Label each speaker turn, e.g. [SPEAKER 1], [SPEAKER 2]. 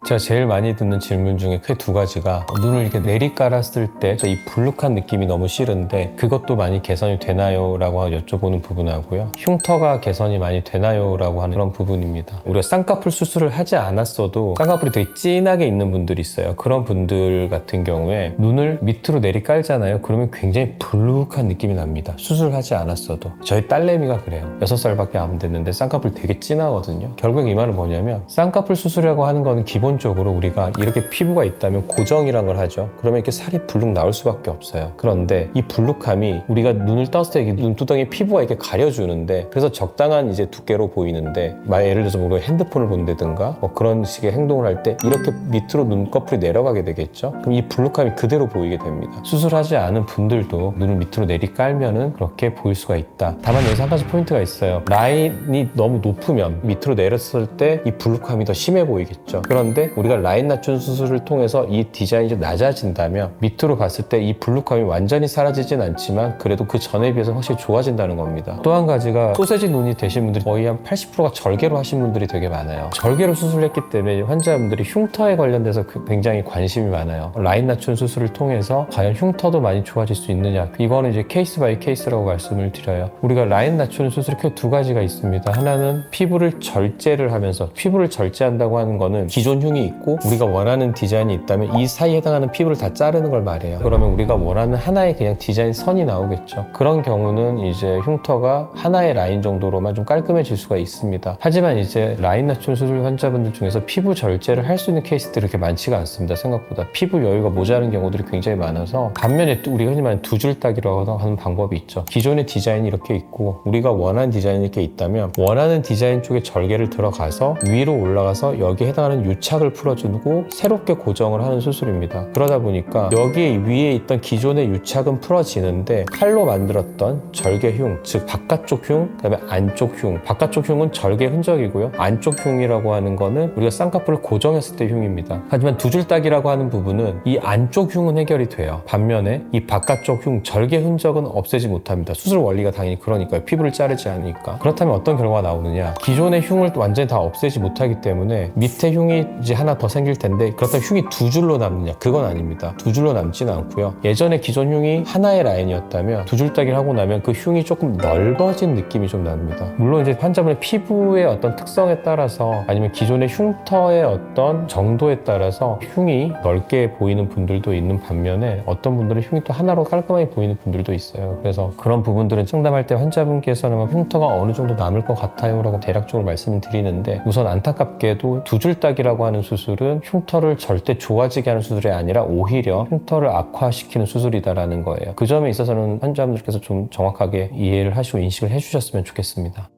[SPEAKER 1] 제가 제일 많이 듣는 질문 중에 크게 두 가지가 눈을 이렇게 내리깔았을 때 이 불룩한 느낌이 너무 싫은데 그것도 많이 개선이 되나요? 라고 여쭤보는 부분하고요. 흉터가 개선이 많이 되나요? 라고 하는 그런 부분입니다. 우리가 쌍꺼풀 수술을 하지 않았어도 쌍꺼풀이 되게 진하게 있는 분들이 있어요. 그런 분들 같은 경우에 눈을 밑으로 내리깔잖아요. 그러면 굉장히 불룩한 느낌이 납니다. 수술을 하지 않았어도. 저희 딸내미가 그래요. 6살밖에 안 됐는데 쌍꺼풀 되게 진하거든요. 결국 이 말은 뭐냐면 쌍꺼풀 수술이라고 하는 거는 기본적으로 우리가 이렇게 피부가 있다면 고정이란 걸 하죠. 그러면 이렇게 살이 불룩 나올 수밖에 없어요. 그런데 이 불룩함이 우리가 눈을 떴을 때 눈두덩이 피부가 이렇게 가려주는데 그래서 적당한 이제 두께로 보이는데 예를 들어서 우리가 핸드폰을 본다든가 뭐 그런 식의 행동을 할 때 이렇게 밑으로 눈꺼풀이 내려가게 되겠죠. 그럼 이 불룩함이 그대로 보이게 됩니다. 수술하지 않은 분들도 눈을 밑으로 내리깔면은 그렇게 보일 수가 있다. 다만 여기서 한 가지 포인트가 있어요. 라인이 너무 높으면 밑으로 내렸을 때 이 불룩함이 더 심해 보이겠죠. 그런데 우리가 라인 낮춘 수술을 통해서 이 디자인이 좀 낮아진다면 밑으로 봤을 때 이 불룩함이 완전히 사라지진 않지만 그래도 그 전에 비해서 확실히 좋아진다는 겁니다. 또 한 가지가 소세지 눈이 되신 분들이 거의 한 80%가 절개로 하신 분들이 되게 많아요. 절개로 수술했기 때문에 환자분들이 흉터에 관련돼서 굉장히 관심이 많아요. 라인 낮춘 수술을 통해서 과연 흉터도 많이 좋아질 수 있느냐, 이거는 이제 케이스 바이 케이스라고 말씀을 드려요. 우리가 라인 낮추는 수술이 크게 두 가지가 있습니다. 하나는 피부를 절제를 하면서, 피부를 절제한다고 하는 거는 기존 흉이 있고 우리가 원하는 디자인이 있다면 이 사이에 해당하는 피부를 다 자르는 걸 말해요. 그러면 우리가 원하는 하나의 그냥 디자인 선이 나오겠죠. 그런 경우는 이제 흉터가 하나의 라인 정도로만 좀 깔끔해질 수가 있습니다. 하지만 이제 라인 낮춘 수술 환자분들 중에서 피부 절제를 할 수 있는 케이스들이 그렇게 많지가 않습니다. 생각보다 피부 여유가 모자란 경우들이 굉장히 많아서, 반면에 우리가 흔히 말하는 두 줄 따기라고 하는 방법이 있죠. 기존의 디자인이 이렇게 있고 우리가 원하는 디자인이 이렇게 있다면 원하는 디자인 쪽에 절개를 들어가서 위로 올라가서 여기에 해당하는 유착을 풀어주고 새롭게 고정을 하는 수술입니다. 그러다 보니까 여기 위에 있던 기존의 유착은 풀어지는데 칼로 만들었던 절개흉, 즉 바깥쪽 흉, 그다음에 안쪽 흉, 바깥쪽 흉은 절개 흔적이고요. 안쪽 흉이라고 하는 거는 우리가 쌍꺼풀을 고정했을 때 흉입니다. 하지만 두 줄 따기라고 하는 부분은 이 안쪽 흉은 해결이 돼요. 반면에 이 바깥쪽 흉, 절개 흔적은 없애지 못합니다. 수술 원리가 당연히 그러니까요. 피부를 자르지 않으니까. 그렇다면 어떤 결과가 나오느냐, 기존의 흉을 완전히 다 없애지 못하기 때문에 밑에 흉이 이제 하나 더 생길 텐데, 그렇다면 흉이 두 줄로 남느냐, 그건 아닙니다. 두 줄로 남지는 않고요. 예전에 기존 흉이 하나의 라인이었다면 두 줄 따기를 하고 나면 그 흉이 조금 넓어진 느낌이 좀 납니다. 물론 이제 환자분의 피부의 어떤 특성에 따라서 아니면 기존의 흉터의 어떤 정도에 따라서 흉이 넓게 보이는 분들도 있는 반면에 어떤 분들은 흉이 또 하나로 깔끔하게 보이는 분들도 있어요. 그래서 그런 부분들은 상담할 때 환자분께서는 흉터가 어느 정도 남을 것 같아요 라고 대략적으로 말씀을 드리는데, 우선 안타깝게도 두 줄 따기라고 하는 수술은 흉터를 절대 좋아지게 하는 수술이 아니라 오히려 흉터를 악화시키는 수술이다라는 거예요. 그 점에 있어서는 환자분들께서 좀 정확하게 이해를 하시고 인식을 해주셨으면 좋겠습니다.